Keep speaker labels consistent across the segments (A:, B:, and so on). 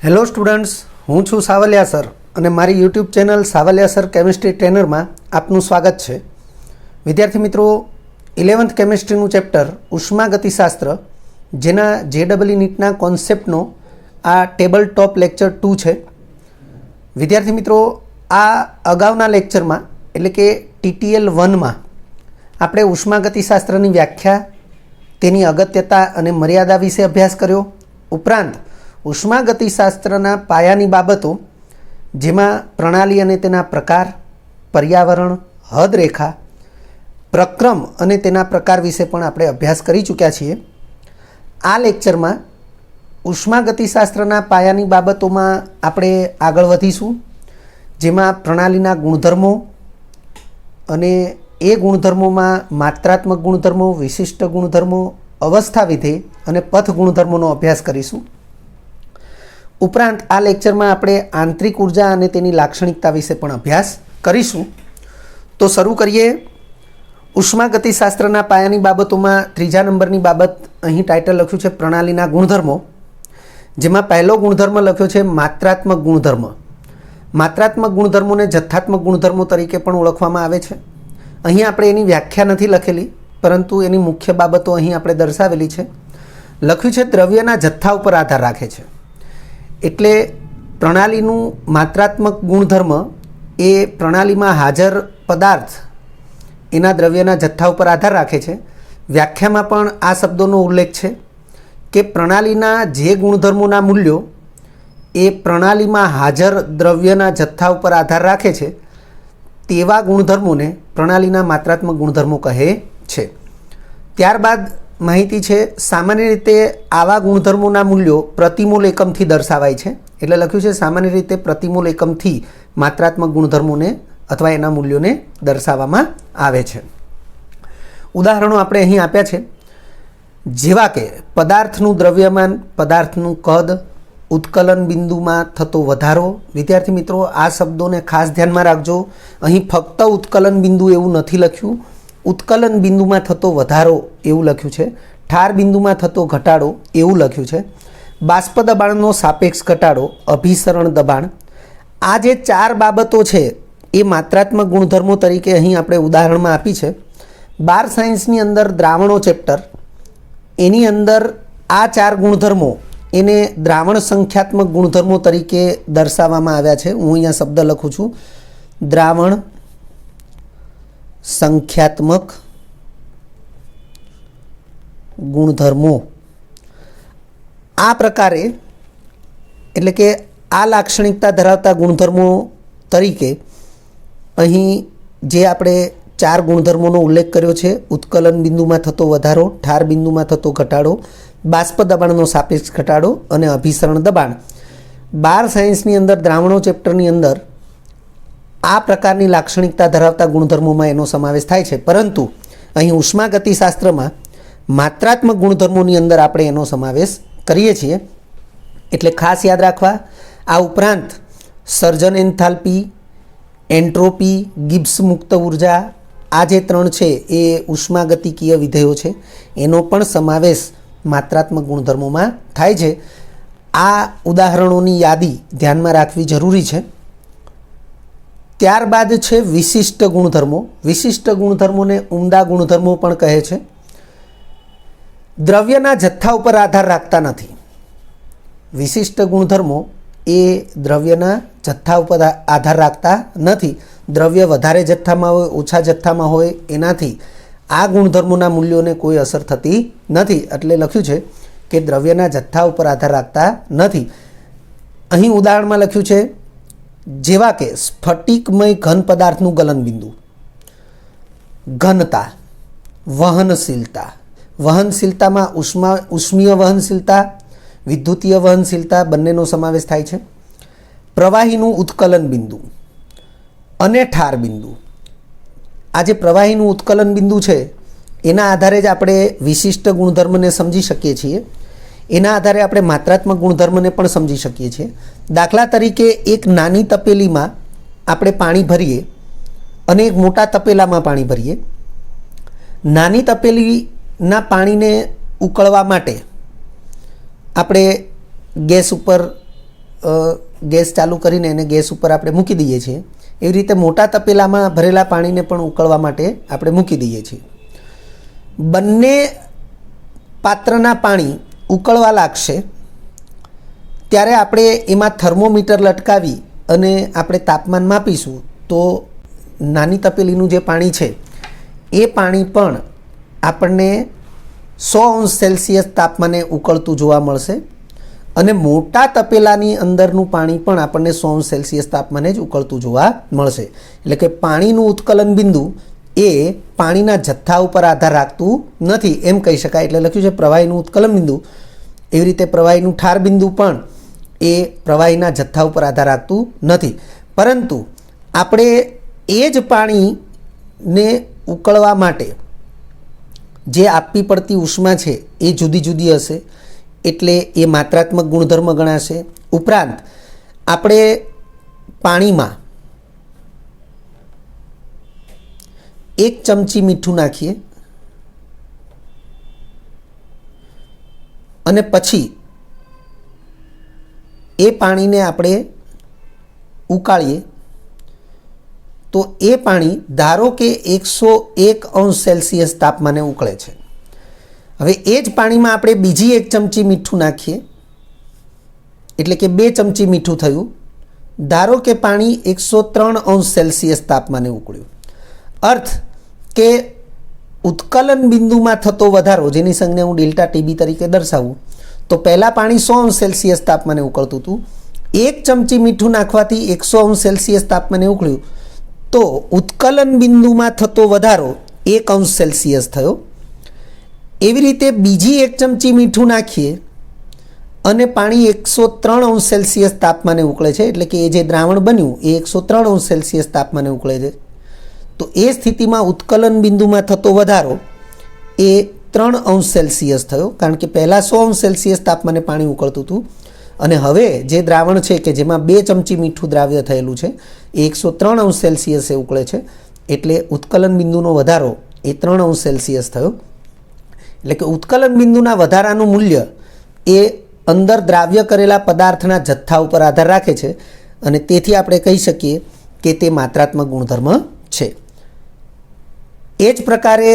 A: Hello students, હું છું Savaliya sir અને મારી YouTube channel Savaliya sir chemistry ટ્રેનરમાં આપનું સ્વાગત છે. વિદ્યાર્થી મિત્રો, 11th કેમિસ્ટ્રીનું ચેપ્ટર ઉષ્માગતિશાસ્ત્ર, જેના JEE નીટના કોન્સેપ્ટનો આ ટેબલ ટોપ લેક્ચર 2 છે. વિદ્યાર્થી મિત્રો, આ અગાઉના લેક્ચરમાં એટલે કે TTL 1માં આપણે ઉષ્માગતિશાસ્ત્રની વ્યાખ્યા, તેની અગત્યતા અને મર્યાદા વિશે અભ્યાસ કર્યો. ઉપરાંત ઉષ્માગતિશાસ્ત્રના પાયાની બાબતો, જેમાં પ્રણાલી અને તેના પ્રકાર, પર્યાવરણ, હદરેખા, પ્રક્રમ અને તેના પ્રકાર વિશે પણ આપણે અભ્યાસ કરી ચૂક્યા છીએ. આ લેક્ચરમાં ઉષ્માગતિશાસ્ત્રના પાયાની બાબતોમાં આપણે આગળ વધીશું, જેમાં પ્રણાલીના ગુણધર્મો અને એ ગુણધર્મોમાં માત્રાત્મક ગુણધર્મો, વિશિષ્ટ ગુણધર્મો, અવસ્થા વિધેય અને પથ ગુણધર્મોનો અભ્યાસ કરીશું. ઉપરાંત આ લેક્ચરમાં આપણે આંતરિક ઉર્જા અને તેની લાક્ષણિકતા વિશે પણ અભ્યાસ કરીશું. તો શરૂ કરીએ. ઉષ્માગતિશાસ્ત્રના પાયાની બાબતોમાં ત્રીજા નંબરની બાબત અહીં ટાઇટલ લખ્યું છે પ્રણાલીના ગુણધર્મો, જેમાં પહેલો ગુણધર્મ લખ્યો છે માત્રાત્મક ગુણધર્મ. માત્રાત્મક ગુણધર્મોને જથ્થાત્મક ગુણધર્મો તરીકે પણ ઓળખવામાં આવે છે. અહીં આપણે એની વ્યાખ્યા નથી લખેલી, પરંતુ એની મુખ્ય બાબતો અહીં આપણે દર્શાવેલી છે. લખ્યું છે દ્રવ્યના જથ્થા ઉપર આધાર રાખે છે. એટલે પ્રણાલીનું માત્રાત્મક ગુણધર્મ એ પ્રણાલીમાં હાજર પદાર્થ એના દ્રવ્યના જથ્થા ઉપર આધાર રાખે છે. વ્યાખ્યામાં પણ આ શબ્દોનો ઉલ્લેખ છે કે પ્રણાલીના જે ગુણધર્મોના મૂલ્યો એ પ્રણાલીમાં હાજર દ્રવ્યના જથ્થા ઉપર આધાર રાખે છે, તેવા ગુણધર્મોને પ્રણાલીના માત્રાત્મક ગુણધર્મો કહે છે. ત્યારબાદ માહિતી છે, સામાન્ય રીતે આવા ગુણધર્મોના મૂલ્યો પ્રતિમોલ એકમથી દર્શાવાય છે. એટલે લખ્યું છે સામાન્ય રીતે પ્રતિમોલ એકમથી માત્રાત્મક ગુણધર્મોને અથવા એના મૂલ્યોને દર્શાવવામાં આવે છે. ઉદાહરણો આપણે અહીં આપ્યા છે, જેવા કે પદાર્થનું દ્રવ્યમાન, પદાર્થનું કદ, ઉત્કલન બિંદુમાં થતો વધારો. વિદ્યાર્થી મિત્રો, આ શબ્દોને ખાસ ધ્યાનમાં રાખજો. અહીં ફક્ત ઉત્કલન બિંદુ એવું નથી લખ્યું, ઉત્કલન બિંદુમાં થતો વધારો એવું લખ્યું છે. ઠાર બિંદુમાં થતો ઘટાડો એવું લખ્યું છે. બાષ્પ દબાણનો સાપેક્ષ ઘટાડો, અભિસરણ દબાણ. આ જે ચાર બાબતો છે એ માત્રાત્મક ગુણધર્મો તરીકે અહીં આપણે ઉદાહરણમાં આપી છે. 12 સાયન્સની અંદર દ્રાવણો ચેપ્ટર, એની અંદર આ ચાર ગુણધર્મો એને દ્રાવણ સંખ્યાત્મક ગુણધર્મો તરીકે દર્શાવવામાં આવ્યા છે. હું અહીંયા શબ્દ લખું છું, દ્રાવણ સંખ્યાત્મક ગુણધર્મો. આ પ્રકારે એટલે કે આ લાક્ષણિકતા ધરાવતા ગુણધર્મો તરીકે અહીં જે આપણે ચાર ગુણધર્મોનો ઉલ્લેખ કર્યો છે, ઉત્કલન બિંદુમાં થતો વધારો, ઠાર બિંદુમાં થતો ઘટાડો, બાષ્પ દબાણનો સાપેક્ષ ઘટાડો અને અભિસરણ દબાણ. 12 સાયન્સની અંદર દ્રાવણો ચેપ્ટરની અંદર આ પ્રકારની લાક્ષણિકતા ધરાવતા ગુણધર્મોમાં એનો સમાવેશ થાય છે. પરંતુ અહીં ઉષ્માગતિશાસ્ત્રમાં માત્રાત્મક ગુણધર્મોની અંદર આપણે એનો સમાવેશ કરીએ છીએ. એટલે ખાસ યાદ રાખવા. આ ઉપરાંત સર્જન એન્થાલ્પી, એન્ટ્રોપી, ગિબ્સ મુક્ત ઉર્જા, આ જે ત્રણ છે એ ઉષ્માગતિકીય વિધેયો છે, એનો પણ સમાવેશ માત્રાત્મક ગુણધર્મોમાં થાય છે. આ ઉદાહરણોની યાદી ધ્યાનમાં રાખવી જરૂરી છે. ત્યારબાદ છે વિશિષ્ટ ગુણધર્મો. વિશિષ્ટ ગુણધર્મોને ઉમદા ગુણધર્મો પણ કહે છે. દ્રવ્યના જથ્થા ઉપર આધાર રાખતા નથી. વિશિષ્ટ ગુણધર્મો એ દ્રવ્યના જથ્થા ઉપર આધાર રાખતા નથી. દ્રવ્ય વધારે જથ્થામાં હોય, ઓછા જથ્થામાં હોય, એનાથી આ ગુણધર્મોના મૂલ્યોને કોઈ અસર થતી નથી. એટલે લખ્યું છે કે દ્રવ્યના જથ્થા ઉપર આધાર રાખતા નથી. અહીં ઉદાહરણમાં લખ્યું છે, જેવા કે સ્ફટિકમય ઘન પદાર્થનું ગલનબિંદુ, ઘનતા, વહનશીલતા. વહનશીલતામાં ઉષ્મીય વહનશીલતા, વિદ્યુતીય વહનશીલતા બંનેનો સમાવેશ થાય છે. પ્રવાહીનું ઉત્કલન બિંદુ અને ઠાર બિંદુ. આ જે પ્રવાહીનું ઉત્કલન બિંદુ છે એના આધારે જ આપણે વિશિષ્ટ ગુણધર્મને સમજી શકીએ છીએ. એના આધારે આપણે માત્રાત્મક ગુણધર્મને પણ સમજી શકીએ છીએ. દાખલા તરીકે એક નાની તપેલીમાં આપણે પાણી ભરીએ અને એક મોટા તપેલામાં પાણી ભરીએ. નાની તપેલીના પાણીને ઉકળવા માટે આપણે ગેસ ઉપર ગેસ ચાલુ કરીને એને ગેસ ઉપર આપણે મૂકી દઈએ છીએ, એવી રીતે મોટા તપેલામાં ભરેલા પાણીને પણ ઉકળવા માટે આપણે મૂકી દઈએ છીએ. બંને પાત્રના પાણી ઉકળવા લાગશે ત્યારે આપણે એમાં થર્મોમીટર લટકાવી અને આપણે તાપમાન માપીશું. તો નાની તપેલીનું જે પાણી છે એ પાણી પણ આપણને 100°C તાપમાને ઉકળતું જોવા મળશે અને મોટા તપેલાની અંદરનું પાણી પણ આપણને 100°C તાપમાને જ ઉકળતું જોવા મળશે. એટલે કે પાણીનું ઉત્કલન બિંદુ એ પાણીના જથ્થા ઉપર આધાર રાખતું નથી એમ કહી શકાય. એટલે લખ્યું છે પ્રવાહીનું ઉત્કલન બિંદુ, એવી રીતે પ્રવાહીનું ઠાર બિંદુ પણ એ પ્રવાહીના જથ્થા ઉપર આધાર રાખતું નથી. પરંતુ આપણે એ જ પાણીને ઉકળવા માટે જે આપવી પડતી ઉષ્મા છે એ જુદી જુદી હશે, એટલે એ માત્રાત્મક ગુણધર્મ ગણાશે. ઉપરાંત આપણે પાણીમાં 1 ચમચી મીઠું નાખીએ અને પછી એ પાણીને આપણે ઉકાળીએ તો એ પાણી ધારો કે 101°C તાપમાને ઉકળે છે. હવે એ જ પાણીમાં આપણે બીજી 1 ચમચી મીઠું નાખીએ એટલે કે 2 ચમચી મીઠું થયું. ધારો કે પાણી 103°C તાપમાને ઉકળ્યું. અર્થ કે ઉત્કલન બિંદુમાં થતો વધારો, જેની સંજ્ઞા હું ડેલ્ટા ટીબી તરીકે દર્શાવું, તો પહેલાં પાણી 100°C તાપમાને ઉકળતું હતું. 1 ચમચી મીઠું નાખવાથી 100°C તાપમાને ઉકળ્યું, તો ઉત્કલન બિંદુમાં થતો વધારો 1°C થયો. એવી રીતે બીજી 1 ચમચી મીઠું નાખીએ અને પાણી 103°C તાપમાને ઉકળે છે, એટલે કે એ જે દ્રાવણ બન્યું એ 103°C તાપમાને ઉકળે છે. તો એ સ્થિતિમાં ઉત્કલન બિંદુમાં થતો વધારો એ 3°C થયો, કારણ કે પહેલાં 100°C તાપમાને પાણી ઉકળતું હતું અને હવે જે દ્રાવણ છે કે જેમાં 2 ચમચી મીઠું દ્રાવ્ય થયેલું છે એ 103°C ઉકળે છે, એટલે ઉત્કલન બિંદુનો વધારો એ 3°C થયો. એટલે કે ઉત્કલન બિંદુના વધારાનું મૂલ્ય એ અંદર દ્રાવ્ય કરેલા પદાર્થના જથ્થા ઉપર આધાર રાખે છે અને તેથી આપણે કહી શકીએ કે તે માત્રાત્મક ગુણધર્મ છે. એ જ પ્રકારે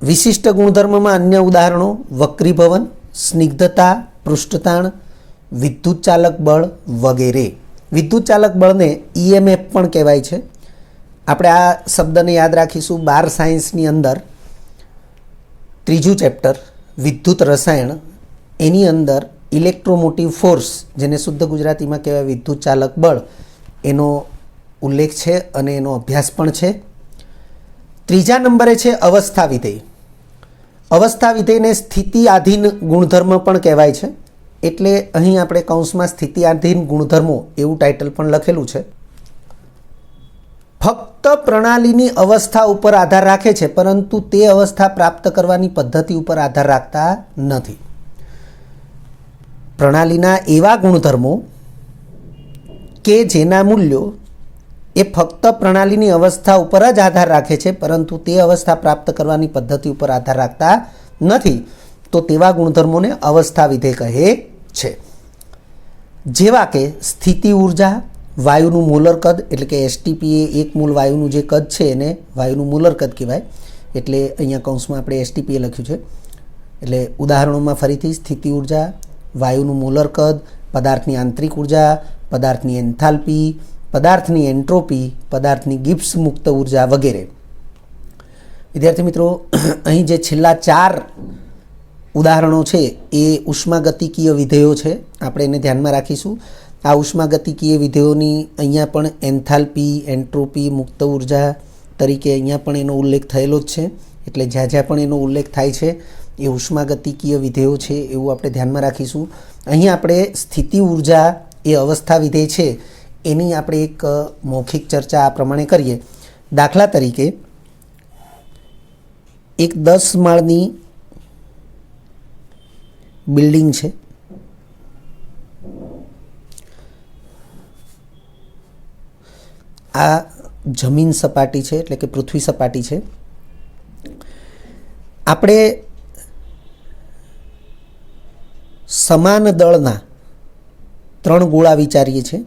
A: વિશિષ્ટ ગુણધર્મમાં અન્ય ઉદાહરણો વક્રીભવન, સ્નિગ્ધતા, પૃષ્ઠતાણ, વિદ્યુત ચાલક બળ વગેરે. વિદ્યુત ચાલક બળને EMF પણ કહેવાય છે. આપણે આ શબ્દને યાદ રાખીશું. 12 સાયન્સની અંદર 3જું ચેપ્ટર વિદ્યુત રસાયણ, એની અંદર ઇલેક્ટ્રોમોટિવ ફોર્સ, જેને શુદ્ધ ગુજરાતીમાં કહેવાય વિદ્યુત ચાલક બળ, એનો ઉલ્લેખ છે અને એનો અભ્યાસ પણ છે. 3જા નંબરે છે અવસ્થા વિધેય. અવસ્થા વિધેયને સ્થિતિ આધીન ગુણધર્મ પણ કહેવાય છે, એટલે અહીં આપણે કૌંસમાં સ્થિતિ આધીન ગુણધર્મો એવું ટાઇટલ પણ લખેલું છે. ફક્ત પ્રણાલીની અવસ્થા ઉપર આધાર રાખે છે, પરંતુ તે અવસ્થા પ્રાપ્ત કરવાની પદ્ધતિ ઉપર આધાર રાખતા નથી. પ્રણાલીના એવા ગુણધર્મો કે જેના મૂલ્યો એ ફક્ત પ્રણાલીની અવસ્થા ઉપર જ આધાર રાખે છે, પરંતુ તે અવસ્થા પ્રાપ્ત કરવાની પદ્ધતિ ઉપર આધાર રાખતા નથી, તો તેવા ગુણધર્મોને અવસ્થા વિધેય કહે છે. જેવા કે સ્થિતિ ઉર્જા, વાયુનું મોલર કદ, એટલે કે STP એ એક મૂળ વાયુનું જે કદ છે એને વાયુનું મોલર કદ કહેવાય, એટલે અહીંયા કૌંસમાં આપણે STP લખ્યું છે. એટલે ઉદાહરણોમાં ફરીથી સ્થિતિ ઉર્જા, વાયુનું મોલર કદ, પદાર્થની આંતરિક ઉર્જા, પદાર્થની એન્થાલ્પી, પદાર્થની એન્ટ્રોપી, પદાર્થની ગિબ્સ મુક્ત ઉર્જા વગેરે. વિદ્યાર્થી મિત્રો, અહીં જે છેલ્લા 4 ઉદાહરણો છે એ ઉષ્માગતિકીય વિધેયો છે. આપણે એને ધ્યાનમાં રાખીશું. આ ઉષ્માગતિકીય વિધેયોની અહીંયા પણ એન્થાલ્પી, એન્ટ્રોપી, મુક્ત ઉર્જા તરીકે અહીંયા પણ એનો ઉલ્લેખ થયેલો જ છે. એટલે જ્યાં જ્યાં પણ એનો ઉલ્લેખ થાય છે એ ઉષ્માગતિકીય વિધેયો છે એવું આપણે ધ્યાનમાં રાખીશું. અહીં આપણે સ્થિતિ ઉર્જા એ અવસ્થા વિધેય છે એની આપણે એક મૌખિક ચર્ચા આ પ્રમાણે કરીએ. દાખલા તરીકે એક 10 માળની બિલ્ડિંગ છે. આ જમીન સપાટી છે, એટલે કે પૃથ્વી સપાટી છે. આપણે સમાન દળના 3 ગોળા વિચારીએ છીએ,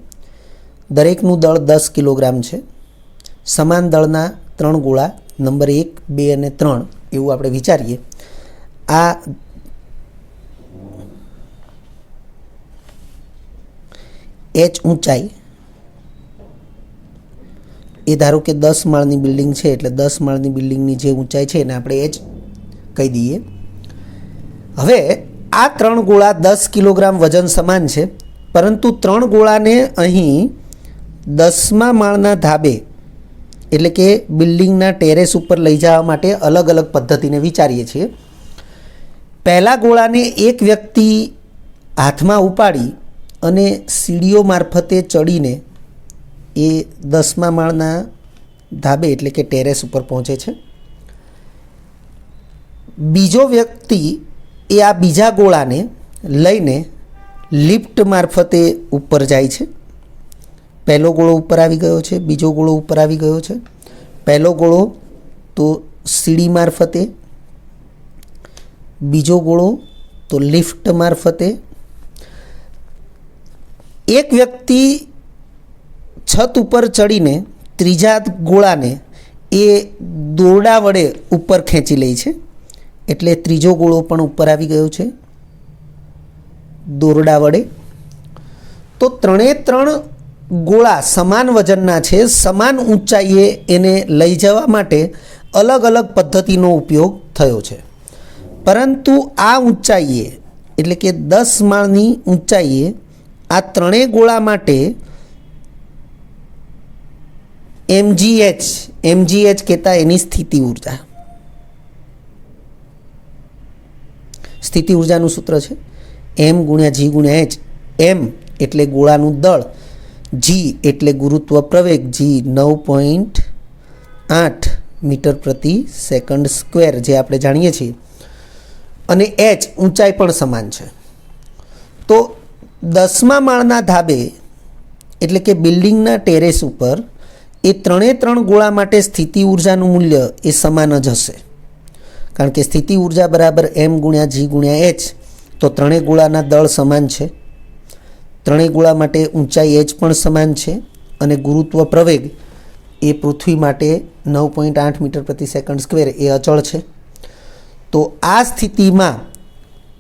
A: દરેકનું દળ 10 કિલોગ્રામ છે. સમાન દળના 3 ગોળા નંબર 1, 2 અને 3 એવું આપણે વિચારીએ. આ h ઊંચાઈ એ ધારો કે 10 માળની બિલ્ડિંગ છે, એટલે 10 માળની બિલ્ડિંગની જે ઊંચાઈ છે એને આપણે h કહી દઈએ. હવે આ 3 ગોળા 10 કિલોગ્રામ વજન સમાન છે, પરંતુ 3 ગોળાને અહીં 10મા માળના ધાબે એટલે કે બિલ્ડિંગના ટેરેસ ઉપર લઈ જવા માટે અલગ અલગ પદ્ધતિને વિચારીએ છીએ. પહેલા ગોળાને એક વ્યક્તિ હાથમાં ઉપાડી અને સીડીઓ મારફતે ચડીને એ 10મા માળના ધાબે એટલે કે ટેરેસ ઉપર પહોંચે છે. બીજો વ્યક્તિ એ આ બીજા ગોળાને લઈને લિફ્ટ મારફતે ઉપર જાય છે. પહેલો ગોળો ઉપર આવી ગયો છે, બીજો ગોળો ઉપર આવી ગયો છે. પહેલો ગોળો તો સીડી મારફતે, બીજો ગોળો તો લિફ્ટ મારફતે. એક વ્યક્તિ છત ઉપર ચડીને ત્રીજા ગોળાને એ દોરડા વડે ઉપર ખેંચી લે છે, એટલે ત્રીજો ગોળો પણ ઉપર આવી ગયો છે દોરડા વડે. તો 3 ગોળા સમાન વજનના છે, સમાન ઊંચાઈએ એને લઈ જવા માટે અલગ અલગ પદ્ધતિનો ઉપયોગ થયો છે. પરંતુ આ ઊંચાઈએ એટલે કે 10 માળની ઊંચાઈએ આ 3 ગોળા માટે mgh કહેતા એની સ્થિતિ ઉર્જા. સ્થિતિ ઉર્જાનું સૂત્ર છે m × g × h. m એટલે ગોળાનું દળ, g એટલે ગુરુત્વ પ્રવેગ, g 9.8 મીટર પ્રતિ સેકન્ડ સ્ક્વેર જે આપણે જાણીએ છીએ, અને h ઊંચાઈ પણ સમાન છે. તો 10મા માળના ધાબે એટલે કે બિલ્ડિંગના ટેરેસ ઉપર એ 3 ગોળા માટે સ્થિતિ ઉર્જાનું મૂલ્ય એ સમાન જ હશે, કારણ કે સ્થિતિ ઉર્જા બરાબર m × g × h. તો 3 ગોળાના દળ સમાન છે, 3 ગોળા માટે ઊંચાઈ h પણ સમાન છે, અને ગુરુત્વ પ્રવેગ એ પૃથ્વી માટે 9.8 મીટર પ્રતિ સેકન્ડ સ્ક્વેર એ અચળ છે. તો આ સ્થિતિમાં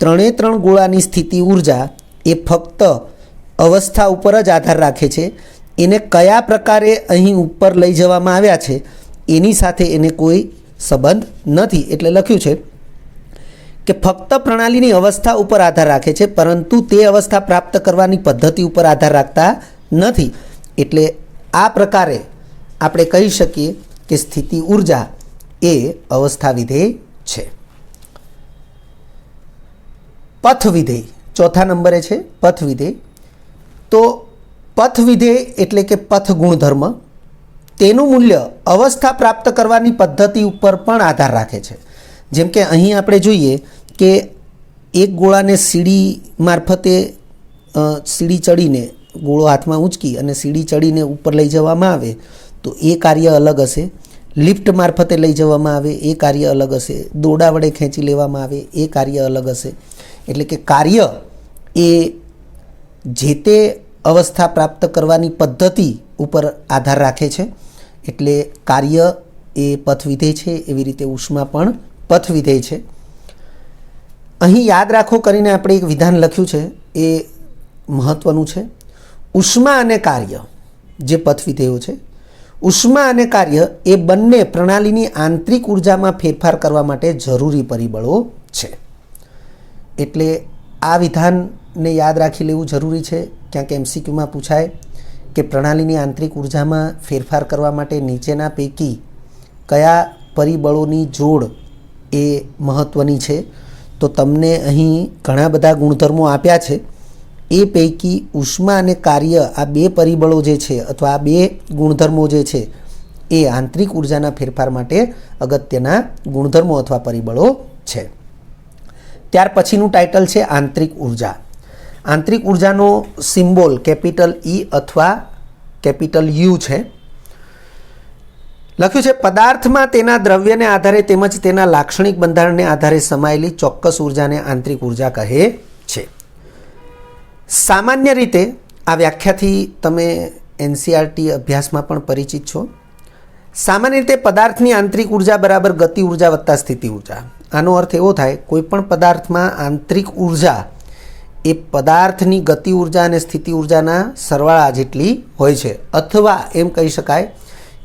A: 3 ગોળાની સ્થિતિ ઉર્જા એ ફક્ત અવસ્થા ઉપર જ આધાર રાખે છે. એને કયા પ્રકારે અહીં ઉપર લઈ જવામાં આવ્યા છે એની સાથે એને કોઈ સંબંધ નથી. એટલે લખ્યું છે કે ફક્ત પ્રણાલીની અવસ્થા ઉપર આધાર રાખે છે, પરંતુ તે અવસ્થા પ્રાપ્ત કરવાની પદ્ધતિ ઉપર આધાર રાખતા નથી. એટલે આ પ્રકારે આપણે કહી શકીએ કે સ્થિતિ ઉર્જા એ અવસ્થા વિધેય છે. પથ વિધેય ચોથા નંબરે છે પથ વિધેય. તો પથ વિધેય એટલે કે પથ ગુણધર્મ, તેનું મૂલ્ય અવસ્થા પ્રાપ્ત કરવાની પદ્ધતિ ઉપર પણ આધાર રાખે છે. જેમ કે અહીં આપણે જોઈએ કે એક ગોળાને સીડી મારફતે સીડી ચડીને ગોળો હાથમાં ઊંચકી અને સીડી ચડીને ઉપર લઈ જવામાં આવે તો એ કાર્ય અલગ હશે. લિફ્ટ મારફતે લઈ જવામાં આવે એ કાર્ય અલગ હશે. દોરડા વડે ખેંચી લેવામાં આવે એ કાર્ય અલગ હશે. એટલે કે કાર્ય એ જે તે અવસ્થા પ્રાપ્ત કરવાની પદ્ધતિ ઉપર આધાર રાખે છે. એટલે કાર્ય એ પથ વિધેય છે, એવી રીતે ઉષ્મા પણ પથ વિધેય છે. અહીં યાદ રાખો કરીને આપણે એક વિધાન લખ્યું છે એ મહત્ત્વનું છે. ઉષ્મા અને કાર્ય જે પથ વિધેયો છે, ઉષ્મા અને કાર્ય એ બંને પ્રણાલીની આંતરિક ઉર્જામાં ફેરફાર કરવા માટે જરૂરી પરિબળો છે. એટલે આ વિધાનને યાદ રાખી લેવું જરૂરી છે. ક્યાંક MCQમાં પૂછાય કે પ્રણાલીની આંતરિક ઉર્જામાં ફેરફાર કરવા માટે નીચેના પૈકી કયા પરિબળોની જોડ એ મહત્ત્વની છે. તો તમને અહીં ઘણા બધા ગુણધર્મો આપ્યા છે. એ પૈકી ઉષ્મા અને કાર્ય આ 2 પરિબળો જે છે અથવા આ 2 ગુણધર્મો જે છે એ આંતરિક ઉર્જાના ફેરફાર માટે અગત્યના ગુણધર્મો અથવા પરિબળો છે. ત્યાર પછીનું ટાઇટલ છે આંતરિક ઉર્જા. આંતરિક ઉર્જાનો સિમ્બોલ કેપિટલ E અથવા કેપિટલ U છે. લખ્યું છે પદાર્થમાં તેના દ્રવ્યને આધારે તેમજ તેના લાક્ષણિક બંધારણને આધારે સમાયેલી ચોક્કસ ઉર્જાને આંતરિક ઉર્જા કહે છે. સામાન્ય રીતે આ વ્યાખ્યાથી તમે એનસીઆરટી અભ્યાસમાં પણ પરિચિત છો. સામાન્ય રીતે પદાર્થની આંતરિક ઉર્જા બરાબર ગતિ ઉર્જા વત્તા સ્થિતિ ઉર્જા. આનો અર્થ એવો થાય, કોઈ પણ પદાર્થમાં આંતરિક ઉર્જા એ પદાર્થની ગતિ ઉર્જા અને સ્થિતિ ઉર્જાના સરવાળા જેટલી હોય છે, અથવા એમ કહી શકાય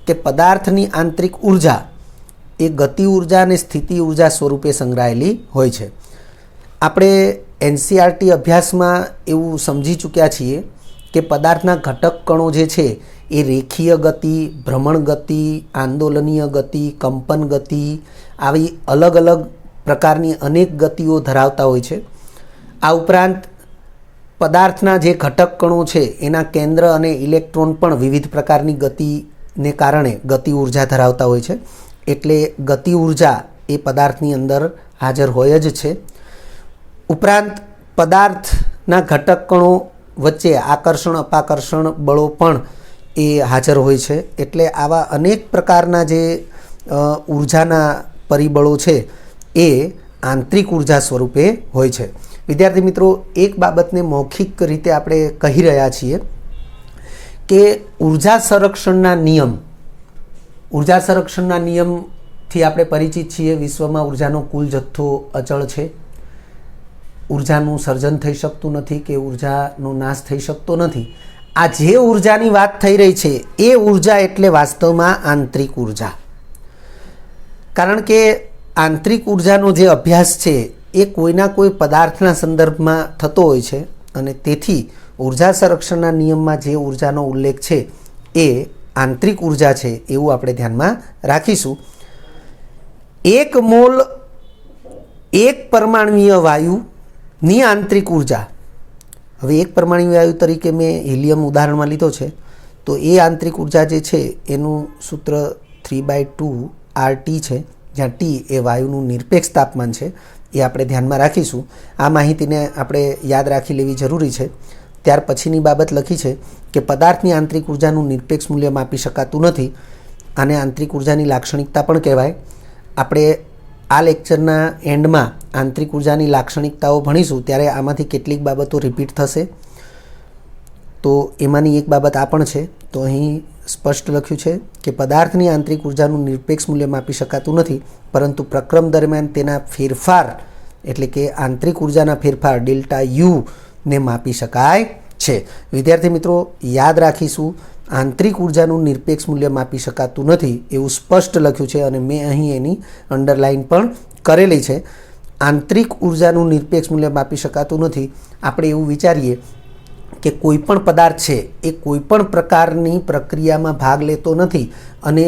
A: કે પદાર્થની આંતરિક ઉર્જા એ ગતિ ઉર્જા અને સ્થિતિ ઉર્જા સ્વરૂપે સંગ્રહાયેલી હોય છે. આપણે એનસીઆરટી અભ્યાસમાં એવું સમજી ચૂક્યા છીએ કે પદાર્થના ઘટક કણો જે છે એ રેખીય ગતિ, ભ્રમણ ગતિ, આંદોલનીય ગતિ, કંપન ગતિ આવી અલગ અલગ પ્રકારની અનેક ગતિઓ ધરાવતા હોય છે. આ ઉપરાંત પદાર્થના જે ઘટક કણો છે એના કેન્દ્ર અને ઇલેક્ટ્રોન પણ વિવિધ પ્રકારની ગતિને કારણે ગતિ ઉર્જા ધરાવતા હોય છે. એટલે ગતિ ઉર્જા એ પદાર્થની અંદર હાજર હોય જ છે. ઉપરાંત પદાર્થના ઘટક કણો વચ્ચે આકર્ષણ અપાકર્ષણ બળો પણ એ હાજર હોય છે. એટલે આવા અનેક પ્રકારના જે ઉર્જાના પરિબળો છે એ આંતરિક ઉર્જા સ્વરૂપે હોય છે. વિદ્યાર્થી મિત્રો, એક બાબતને મૌખિક રીતે આપણે કહી રહ્યા છીએ કે ઉર્જા સંરક્ષણના નિયમથી આપણે પરિચિત છીએ. વિશ્વમાં ઉર્જાનો કુલ જથ્થો અચળ છે. ઉર્જાનું સર્જન થઈ શકતું નથી કે ઉર્જાનો નાશ થઈ શકતો નથી. આ જે ઉર્જાની વાત થઈ રહી છે એ ઉર્જા એટલે વાસ્તવમાં આંતરિક ઉર્જા. કારણ કે આંતરિક ઉર્જાનો જે અભ્યાસ છે એ કોઈના કોઈ પદાર્થના સંદર્ભમાં થતો હોય છે, અને તેથી ઉર્જા સંરક્ષણના નિયમમાં જે ઉર્જાનો ઉલ્લેખ છે એ આંતરિક ઉર્જા છે એવું આપણે ધ્યાનમાં રાખીશું. 1 મોલ એક પરમાણુય વાયુની આંતરિક ઉર્જા. હવે એક પરમાણુ વાયુ તરીકે મેં હિલિયમ ઉદાહરણમાં લીધો છે, તો એ આંતરિક ઉર્જા જે છે એનું સૂત્ર 3/2 RT છે, જ્યાં T એ વાયુનું નિરપેક્ષ તાપમાન છે. એ આપણે ધ્યાનમાં રાખીશું. આ માહિતીને આપણે યાદ રાખી લેવી જરૂરી છે. ત્યાર પછીની બાબત લખી છે કે પદાર્થની આંતરિક ઉર્જાનું નિરપેક્ષ મૂલ્ય માપી શકાતું નથી. આને આંતરિક ઉર્જાની લાક્ષણિકતા પણ કહેવાય. આપણે આ લેક્ચરના એન્ડમાં આંતરિક ઉર્જાની લાક્ષણિકતાઓ ભણીશું, ત્યારે આમાંથી કેટલીક બાબતો રિપીટ થશે. તો એમાંની એક બાબત આ પણ છે. તો અહીં સ્પષ્ટ લખ્યું છે કે પદાર્થની આંતરિક ઉર્જાનું નિરપેક્ષ મૂલ્ય માપી શકાતું નથી, પરંતુ પ્રક્રમ દરમિયાન તેના ફેરફાર એટલે કે આંતરિક ઉર્જાના ફેરફાર ડેલ્ટા યુ ને માપી શકાય છે. વિદ્યાર્થી મિત્રો, યાદ રાખીશું, આંતરિક ઉર્જાનું નિરપેક્ષ મૂલ્ય માપી શકાતું નથી એવું સ્પષ્ટ લખ્યું છે, અને મેં અહીં એની અંડરલાઇન પણ કરેલી છે. આંતરિક ઉર્જાનું નિરપેક્ષ મૂલ્ય માપી શકાતું નથી. આપણે એવું વિચારીએ કે કોઈ પણ પદાર્થ છે એ કોઈ પણ પ્રકારની પ્રક્રિયામાં ભાગ લેતો નથી અને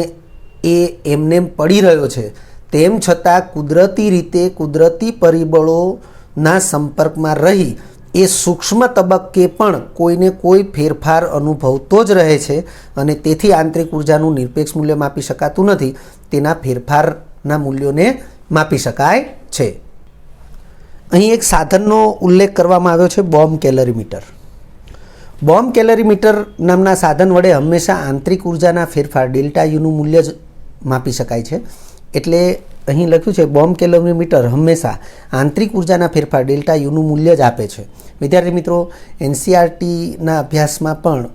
A: એ એમનેમ પડી રહ્યો છે, તેમ છતાં કુદરતી રીતે કુદરતી પરિબળોના સંપર્કમાં રહી એ સૂક્ષ્મ તબક્કે પણ કોઈને કોઈ ફેરફાર અનુભવતો જ રહે છે, અને તેથી આંતરિક ઉર્જાનું નિરપેક્ષ મૂલ્ય માપી શકાતું નથી. તેના ફેરફારના મૂલ્યોને માપી શકાય છે. અહીં એક સાધનનો ઉલ્લેખ કરવામાં આવ્યો છે, બોમ્બ કેલરીમીટર. બોમ્બ કેલરીમીટર નામના સાધન વડે હંમેશા આંતરિક ઉર્જાના ફેરફાર ડેલ્ટા યુનું મૂલ્ય જ માપી શકાય છે. એટલે અહીં લખ્યું છે બોમ્બ કેલરીમીટર હંમેશા આંતરિક ઉર્જાના ફેરફાર ડેલ્ટા યુનું મૂલ્ય જ આપે છે. વિદ્યાર્થી મિત્રો, એનસીઆરટીના અભ્યાસમાં પણ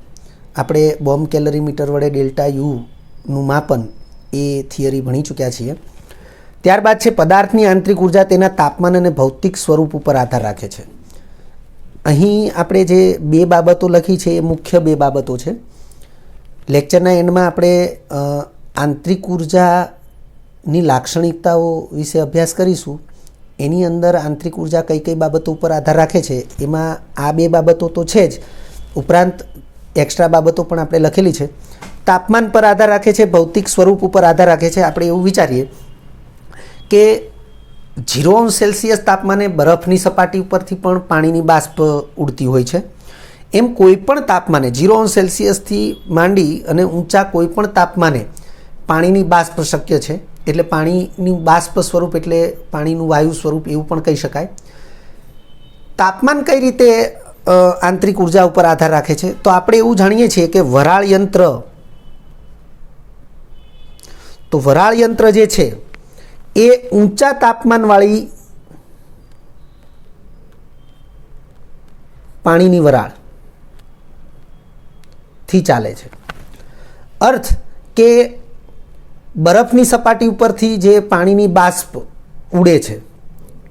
A: આપણે બોમ્બ કેલરીમીટર વડે ડેલ્ટા યુનું માપન એ થિયરી ભણી ચૂક્યા છીએ. ત્યારબાદ છે પદાર્થની આંતરિક ઉર્જા તેના તાપમાન અને ભૌતિક સ્વરૂપ ઉપર આધાર રાખે છે. અહીં આપણે જે 2 બાબતો લખી છે એ મુખ્ય 2 બાબતો છે. લેક્ચરના એન્ડમાં આપણે આંતરિક ઉર્જાની લાક્ષણિકતાઓ વિશે અભ્યાસ કરીશું. એની અંદર આંતરિક ઉર્જા કઈ કઈ બાબતો ઉપર આધાર રાખે છે એમાં આ 2 બાબતો તો છે જ, ઉપરાંત એક્સ્ટ્રા બાબતો પણ આપણે લખેલી છે. તાપમાન પર આધાર રાખે છે, ભૌતિક સ્વરૂપ ઉપર આધાર રાખે છે. આપણે એવું વિચારીએ કે 0°C તાપમાને બરફની સપાટી ઉપરથી પણ પાણીની બાષ્પ ઉડતી હોય છે. એમ કોઈ પણ તાપમાને 0°Cથી માંડી અને ઊંચા કોઈ પણ તાપમાને પાણીની બાષ્પ શક્ય છે. એટલે પાણીનું બાષ્પ સ્વરૂપ એટલે પાણીનું વાયુ સ્વરૂપ એવું પણ કહી શકાય. તાપમાન કઈ રીતે આંતરિક ઉર્જા ઉપર આધાર રાખે છે? તો આપણે એવું જાણીએ છીએ કે વરાળ યંત્ર જે છે એ ઊંચા તાપમાનવાળી પાણીની વરાળ થી ચાલે છે. અર્થ કે બરફની સપાટી ઉપરથી જે પાણીની બાષ્પ ઉડે છે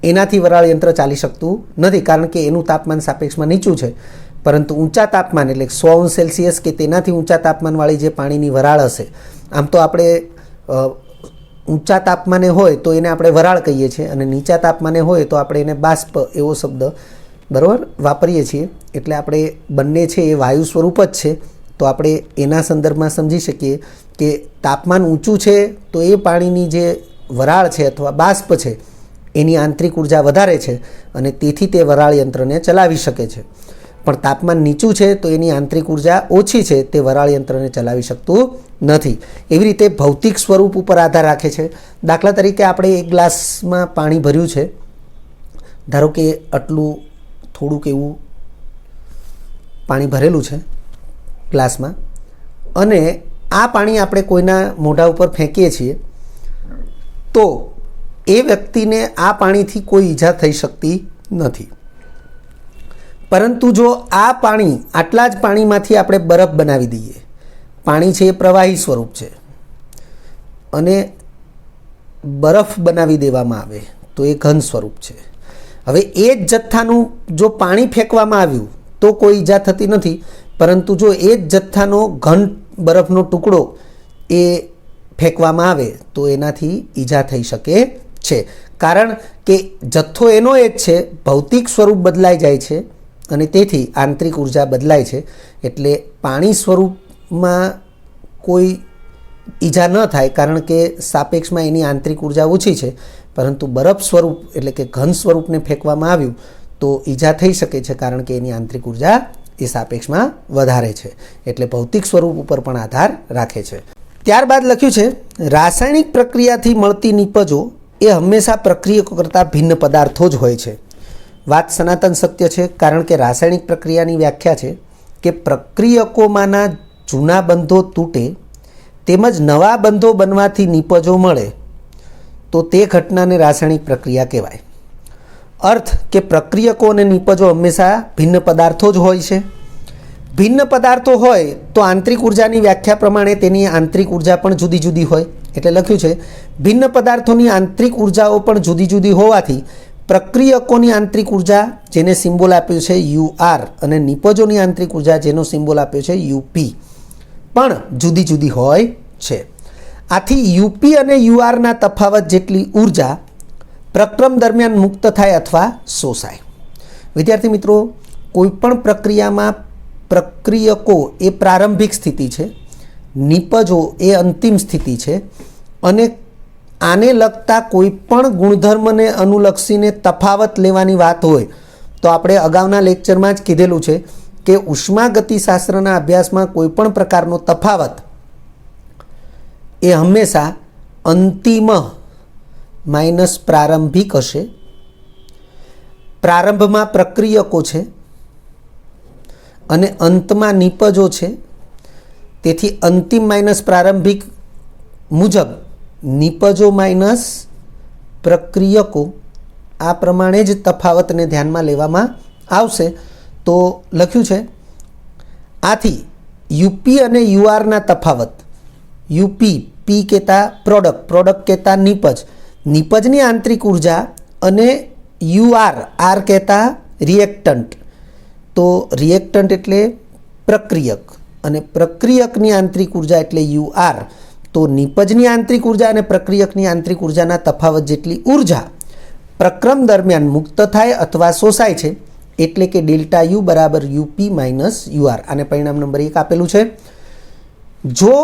A: એનાથી વરાળ યંત્ર ચાલી શકતું નથી, કારણ કે એનું તાપમાન સાપેક્ષમાં નીચું છે. પરંતુ ઊંચા તાપમાન એટલે 100°C કે તેનાથી ઊંચા તાપમાનવાળી જે પાણીની વરાળ હશે, આમ તો આપણે ઊંચા તાપમાને હોય તો એને આપણે વરાળ કહીએ છીએ અને નીચા તાપમાને હોય તો આપણે એને બાષ્પ એવો શબ્દ બરાબર વાપરીએ છીએ. એટલે આપણે બંને છે એ વાયુ સ્વરૂપ જ છે. તો આપણે એના સંદર્ભમાં સમજી શકીએ કે તાપમાન ઊંચું છે તો એ પાણીની જે વરાળ છે અથવા બાષ્પ છે એની આંતરિક ઉર્જા વધારે છે અને તેથી તે વરાળ યંત્રને ચલાવી શકે છે. પણ તાપમાન નીચું છે તો એની આંતરિક ઉર્જા ઓછી છે, તે વરાળ યંત્રને ચલાવી શકતું નથી. એવી રીતે ભૌતિક સ્વરૂપ ઉપર આધાર રાખે છે. દાખલા તરીકે આપણે એક ગ્લાસમાં પાણી ભર્યું છે, ધારો કે આટલું થોડુંક એવું પાણી ભરેલું છે ગ્લાસમાં, અને આ પાણી આપણે કોઈના મોઢા ઉપર ફેંકીએ છીએ તો એ વ્યક્તિને આ પાણીથી કોઈ ઈજા થઈ શકતી નથી. પરંતુ જો આ પાણી આટલા જ પાણીમાંથી આપણે બરફ બનાવી દઈએ, પાણી છે એ પ્રવાહી સ્વરૂપ છે અને બરફ બનાવી દેવામાં આવે તો એ ઘન સ્વરૂપ છે. હવે એ જ જથ્થાનું જો પાણી ફેંકવામાં આવ્યું તો કોઈ ઈજા થતી નથી, પરંતુ જો એ જ જથ્થાનો ઘન બરફનો ટુકડો એ ફેંકવામાં આવે તો એનાથી ઈજા થઈ શકે છે. કારણ કે જથ્થો એનો એ જ છે, ભૌતિક સ્વરૂપ બદલાઈ જાય છે અને તેથી આંતરિક ઉર્જા બદલાય છે. એટલે પાણી સ્વરૂપમાં કોઈ ઈજા ન થાય કારણ કે સાપેક્ષમાં એની આંતરિક ઉર્જા ઓછી છે, પરંતુ બરફ સ્વરૂપ એટલે કે ઘન સ્વરૂપને ફેંકવામાં આવ્યું તો ઈજા થઈ શકે છે કારણ કે એની આંતરિક ઉર્જા એ સાપેક્ષમાં વધારે છે. એટલે ભૌતિક સ્વરૂપ ઉપર પણ આધાર રાખે છે. ત્યારબાદ લખ્યું છે રાસાયણિક પ્રક્રિયાથી મળતી નિપજો એ હંમેશા પ્રક્રિયકો કરતાં ભિન્ન પદાર્થો જ હોય છે. વાત સનાતન સત્ય છે, કારણ કે રાસાયણિક પ્રક્રિયાની વ્યાખ્યા છે કે પ્રક્રિયકોમાંના જૂના બંધો તૂટે તેમજ નવા બંધો બનવાથી નિપજો મળે તો તે ઘટનાને રાસાયણિક પ્રક્રિયા કહેવાય. અર્થ કે પ્રક્રિયકો અને નિપજો હંમેશા ભિન્ન પદાર્થો જ હોય છે. ભિન્ન પદાર્થો હોય તો આંતરિક ઉર્જાની વ્યાખ્યા પ્રમાણે તેની આંતરિક ઉર્જા પણ જુદી જુદી હોય. એટલે લખ્યું છે ભિન્ન પદાર્થોની આંતરિક ઉર્જાઓ પણ જુદી જુદી હોવાથી પ્રક્રિયકોની આંતરિક ઉર્જા જેને સિમ્બોલ આપ્યું છે UR અને નિપજોની આંતરિક ઉર્જા જેનો સિમ્બોલ આપ્યો છે UP પણ જુદી જુદી હોય છે. આથી UP અને URના તફાવત જેટલી ઉર્જા પ્રક્રમ દરમિયાન મુક્ત થાય અથવા શોષાય. વિદ્યાર્થી મિત્રો, કોઈપણ પ્રક્રિયામાં પ્રક્રિયકો એ પ્રારંભિક સ્થિતિ છે, નિપજો એ અંતિમ સ્થિતિ છે અને આને લગતા કોઈપણ ગુણધર્મને અનુલક્ષીને તફાવત લેવાની વાત હોય તો આપણે અગાઉના લેક્ચરમાં જ કીધેલું છે કે ઉષ્માગતિશાસ્ત્રના અભ્યાસમાં કોઈપણ પ્રકારનો તફાવત એ હંમેશા અંતિમ માઇનસ પ્રારંભિક હશે. પ્રારંભમાં પ્રક્રિયકો છે અને અંતમાં નિપજો છે. તેથી અંતિમ માઇનસ પ્રારંભિક મુજબ નિપજો માઇનસ પ્રક્રિયકો આ પ્રમાણે જ તફાવતને ધ્યાનમાં લેવામાં આવશે. તો લખ્યું છે આથી UP અને URના તફાવત, UP P કહેતા પ્રોડક્ટ કહેતા નિપજની આંતરિક ઉર્જા અને R કહેતા રિએક્ટન્ટ. તો રિએક્ટન્ટ એટલે પ્રક્રિયક અને પ્રક્રિયકની આંતરિક ઉર્જા એટલે UR. તો નિપજની આંતરિક ઉર્જા અને પ્રક્રિયકની આંતરિક ઉર્જાના તફાવત જેટલી ઉર્જા પ્રક્રમ દરમિયાન મુક્ત થાય અથવા શોષાય છે. એટલે કે ΔU બરાબર UP માઇનસ UR. આને પરિણામ નંબર 1 આપેલું છે. જો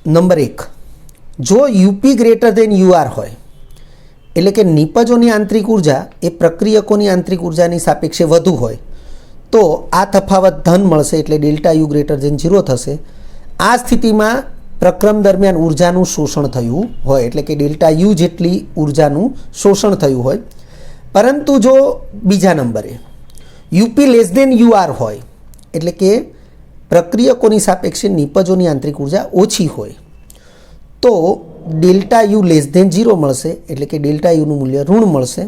A: નંબર 1 જો UP ગ્રેટર દેન UR હોય એટલે કે નિપજોની આંતરિક ઉર્જા એ પ્રક્રિયકોની આંતરિક ઉર્જાની સાપેક્ષે વધુ હોય તો આ તફાવત ધન મળશે એટલે ΔU ગ્રેટર દેન 0 થશે. આ સ્થિતિમાં પ્રક્રમ દરમિયાન ઉર્જાનું શોષણ થયું હોય એટલે કે ΔU જેટલી ઉર્જાનું શોષણ થયું હોય. પરંતુ જો બીજા નંબરે UP લેસ દેન UR હોય એટલે કે પ્રક્રિયકોની સાપેક્ષે નિપજોની આંતરિક ઉર્જા ઓછી હોય તો ΔU લેસ દેન 0 મળશે એટલે કે ΔUનું મૂલ્ય ઋણ મળશે.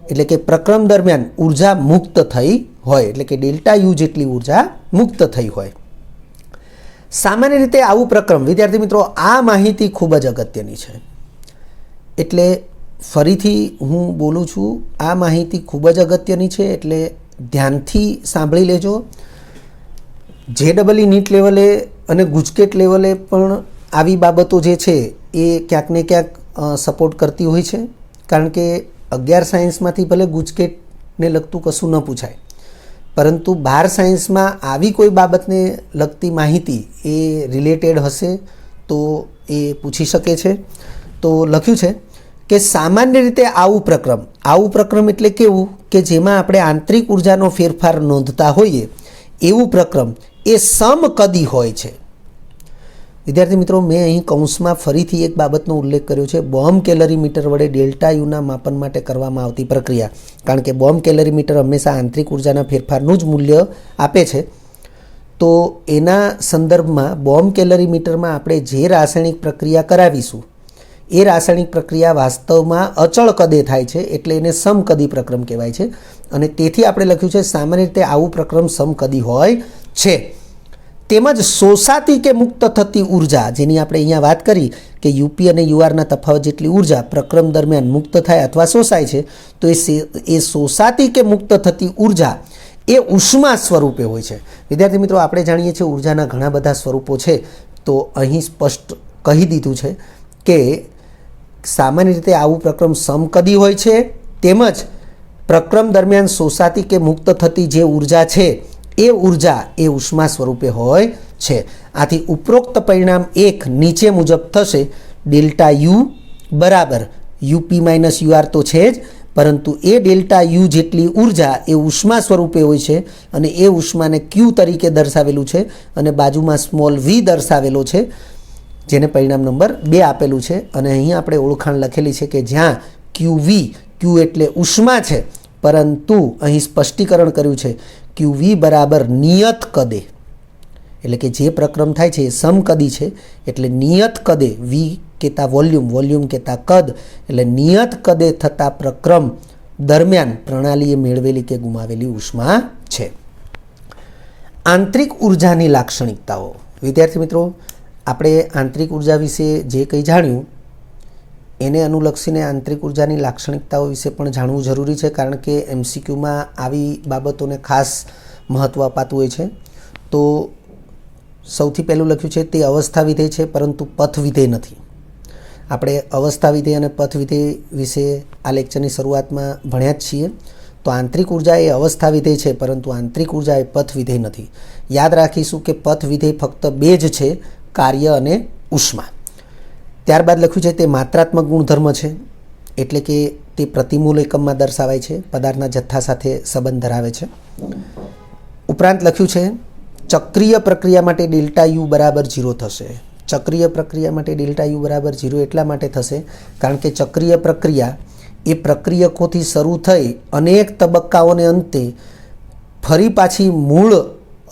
A: એટલે કે પ્રક્રમ દરમિયાન ઉર્જા મુક્ત થઈ હોય એટલે કે ΔU જેટલી ઉર્જા મુક્ત થઈ હોય. સામાન્ય રીતે આવું પ્રક્રમ વિદ્યાર્થી મિત્રો આ માહિતી ખૂબ જ અગત્યની છે, એટલે ફરીથી હું બોલું છું, આ માહિતી ખૂબ જ અગત્યની છે, એટલે ધ્યાનથી સાંભળી લેજો. JEE નીટ લેવલે અને ગુજકેટ લેવલે પણ આવી બાબતો જે છે એ ક્યાંક ને ક્યાંક સપોર્ટ કરતી હોય છે, કારણ કે 11 સાયન્સમાંથી ભલે ગુજકેટને લગતું કશું ન પૂછાય, પરંતુ 12 સાયન્સમાં આવી કોઈ બાબતને લગતી માહિતી એ રિલેટેડ હશે તો એ પૂછી શકે છે. તો લખ્યું છે કે સામાન્ય રીતે આવું પ્રક્રમ એટલે કેવું કે જેમાં આપણે આંતરિક ઉર્જાનો ફેરફાર નોંધતા હોઈએ એવું પ્રક્રમ એ સમકદી હોય છે. વિદ્યાર્થી મિત્રો, મેં અહીં કૌંસમાં ફરીથી એક બાબતનો ઉલ્લેખ કર્યો છે, બોમ્બ કેલરીમીટર વડે ડેલ્ટા યુના માપન માટે કરવામાં આવતી પ્રક્રિયા. કારણ કે બોમ્બ કેલરીમીટર હંમેશા આંતરિક ઉર્જાના ફેરફારનું જ મૂલ્ય આપે છે. તો એના સંદર્ભમાં બોમ્બ કેલરીમીટરમાં આપણે જે રાસાયણિક પ્રક્રિયા કરાવીશું એ રાસાયણિક પ્રક્રિયા વાસ્તવમાં અચળ કદે થાય છે, એટલે એને સમકદી પ્રક્રમ કહેવાય છે. અને તેથી આપણે લખ્યું છે સામાન્ય રીતે આવું પ્રક્રમ સમકદી હોય છે. તેમજ શોષાતી કે મુક્ત થતી ઉર્જા, જેની આપણે અહીંયા વાત કરી કે યુપી અને યુઆરના તફાવત જેટલી ઉર્જા પ્રક્રમ દરમિયાન મુક્ત થાય અથવા શોષાય છે, તો એ શોષાતી કે મુક્ત થતી ઉર્જા એ ઉષ્મા સ્વરૂપે હોય છે. વિદ્યાર્થી મિત્રો, આપણે જાણીએ છીએ ઉર્જાના ઘણા બધા સ્વરૂપો છે, તો અહીં સ્પષ્ટ કહી દીધું છે કે સામાન્ય રીતે આવું પ્રક્રમ સમકદી હોય છે, તેમજ પ્રક્રમ દરમિયાન શોષાતી કે મુક્ત થતી જે ઉર્જા છે એ ઉર્જા એ ઉષ્મા સ્વરૂપે હોય છે. આથી ઉપરોક્ત પરિણામ એક નીચે મુજબ થશે. ડેલ્ટા યુ બરાબર યુપી માઇનસ યુઆર તો છે જ, પરંતુ એ ડેલ્ટા યુ જેટલી ઉર્જા એ ઉષ્મા સ્વરૂપે હોય છે, અને એ ઉષ્માને ક્યુ તરીકે દર્શાવેલું છે, અને બાજુમાં સ્મોલ વી દર્શાવેલો છે, જેને પરિણામ નંબર 2 આપેલું છે. અને અહીં આપણે ઓળખાણ લખેલી છે કે જ્યાં ક્યુ એટલે ઉષ્મા છે, પરંતુ અહીં સ્પષ્ટીકરણ કર્યું છે QV બરાબર નિયત કદે, એટલે કે જે પ્રક્રમ થાય છે એ સમકદી છે, એટલે નિયત કદે, વી કહેતા વોલ્યુમ કહેતા કદ, એટલે નિયત કદે થતા પ્રક્રમ દરમિયાન પ્રણાલીએ મેળવેલી કે ગુમાવેલી ઉષ્મા છે. આંતરિક ઉર્જાની લાક્ષણિકતાઓ. વિદ્યાર્થી મિત્રો, આપણે આંતરિક ઉર્જા વિશે જે કંઈ જાણ્યું એને અનુલક્ષીને આંતરિક ઉર્જાની લાક્ષણિકતાઓ વિશે પણ જાણવું જરૂરી છે, કારણ કે MCQમાં આવી બાબતોને ખાસ મહત્ત્વ અપાતું હોય છે. તો સૌથી પહેલું લખ્યું છે તે અવસ્થા વિધેય છે, પરંતુ પથ વિધેય નથી. આપણે અવસ્થા વિધેય અને પથ વિધેય વિશે આ લેક્ચરની શરૂઆતમાં ભણ્યા જ છીએ. તો આંતરિક ઉર્જા એ અવસ્થા વિધેય છે, પરંતુ આંતરિક ઉર્જા એ પથ વિધેય નથી. યાદ રાખીશું કે પથ વિધેય ફક્ત 2 જ છે, કાર્ય અને ઉષ્મા. ત્યારબાદ લખ્યું છે તે માત્રાત્મક ગુણધર્મ છે, એટલે કે તે પ્રતિમૂલ એકમમાં દર્શાવાય છે, પદાર્થના જથ્થા સાથે સંબંધ ધરાવે છે. ઉપરાંત લખ્યું છે ચક્રીય પ્રક્રિયા માટે ડેલ્ટા યુ બરાબર 0 થશે. ચક્રીય પ્રક્રિયા માટે ડેલ્ટા યુ બરાબર 0 એટલા માટે થશે કારણ કે ચક્રીય પ્રક્રિયા એ પ્રક્રિયકોથી શરૂ થઈ અનેક તબક્કાઓને અંતે ફરી પાછી મૂળ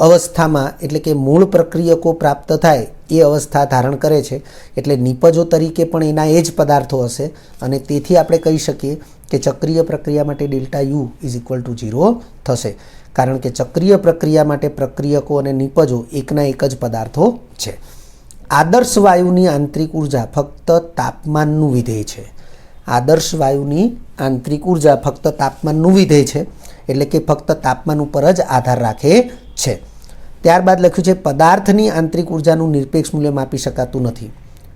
A: અવસ્થામાં, એટલે કે મૂળ પ્રક્રિયકો પ્રાપ્ત થાય એ અવસ્થા ધારણ કરે છે. એટલે નિપજો તરીકે પણ એના એ જ પદાર્થો હશે, અને તેથી આપણે કહી શકીએ કે ચક્રીય પ્રક્રિયા માટે delta you is equal to 0 થશે, કારણ કે ચક્રીય પ્રક્રિયા માટે પ્રક્રિયકો અને નિપજો એકના એક જ પદાર્થો છે. આદર્શ વાયુની આંતરિક ઉર્જા ફક્ત તાપમાનનું વિધેય છે. આદર્શ વાયુની આંતરિક ઉર્જા ફક્ત તાપમાનનું વિધેય છે, એટલે કે ફક્ત તાપમાન ઉપર જ આધાર રાખે છે. ત્યારબાદ લખ્યું છે પદાર્થની આંતરિક ઉર્જાનું નિરપેક્ષ મૂલ્ય માપી શકાતું નથી.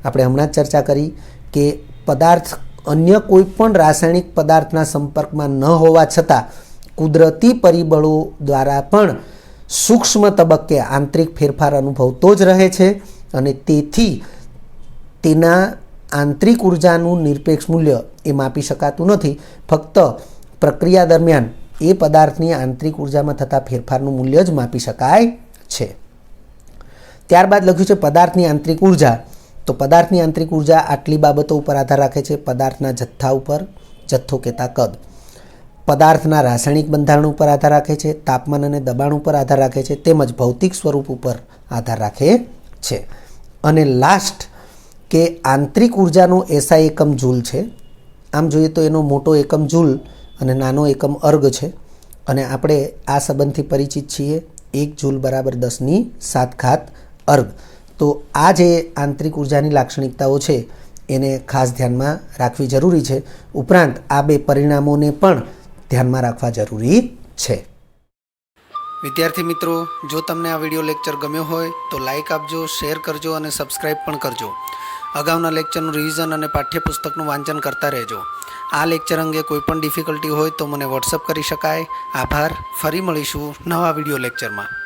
A: આપણે હમણાં જ ચર્ચા કરી કે પદાર્થ અન્ય કોઈ પણ રાસાયણિક પદાર્થના સંપર્કમાં ન હોવા છતાં કુદરતી પરિબળો દ્વારા પણ સૂક્ષ્મ તબક્કે આંતરિક ફેરફાર અનુભવતો જ રહે છે, અને તેથી તેના આંતરિક ઉર્જાનું નિરપેક્ષ મૂલ્ય એ માપી શકાતું નથી. ફક્ત પ્રક્રિયા દરમિયાન એ પદાર્થની આંતરિક ઉર્જામાં થતા ફેરફારનું મૂલ્ય જ માપી શકાય છે. ત્યારબાદ લખ્યું છે પદાર્થની આંતરિક ઉર્જા. તો પદાર્થની આંતરિક ઉર્જા આટલી બાબતો ઉપર આધાર રાખે છે: પદાર્થના જથ્થા ઉપર, જથ્થો કહેતા કદ, પદાર્થના રાસાયણિક બંધારણ ઉપર આધાર રાખે છે, તાપમાન અને દબાણ ઉપર આધાર રાખે છે, તેમજ ભૌતિક સ્વરૂપ ઉપર આધાર રાખે છે. અને લાસ્ટ કે આંતરિક ઉર્જાનો એસઆઈ એકમ જૂલ છે. આમ જોઈએ તો એનો મોટો એકમ જૂલ અને નાનો એકમ અર્ગ છે, અને આપણે આ સંબંધથી પરિચિત છીએ. 1 જૂલ બરાબર 10⁷ અર્ઘ. તો આ જે આંતરિક ઉર્જાની લાક્ષણિકતાઓ છે એને ખાસ ધ્યાનમાં રાખવી જરૂરી છે. ઉપરાંત આ બે પરિણામોને પણ ધ્યાનમાં રાખવા જરૂરી છે. વિદ્યાર્થી મિત્રો, જો તમને આ વિડીયો લેક્ચર ગમ્યો હોય તો લાઇક આપજો, શેર કરજો અને સબસ્ક્રાઈબ પણ કરજો. અગાઉના લેક્ચરનું રિવિઝન અને પાઠ્યપુસ્તકનું વાંચન કરતા રહેજો. આ લેક્ચર અંગે કોઈ પણ ડિફિકલ્ટી હોય તો મને વોટ્સઅપ કરી શકાય. આભાર. ફરી મળીશું નવા વિડીયો લેક્ચરમાં.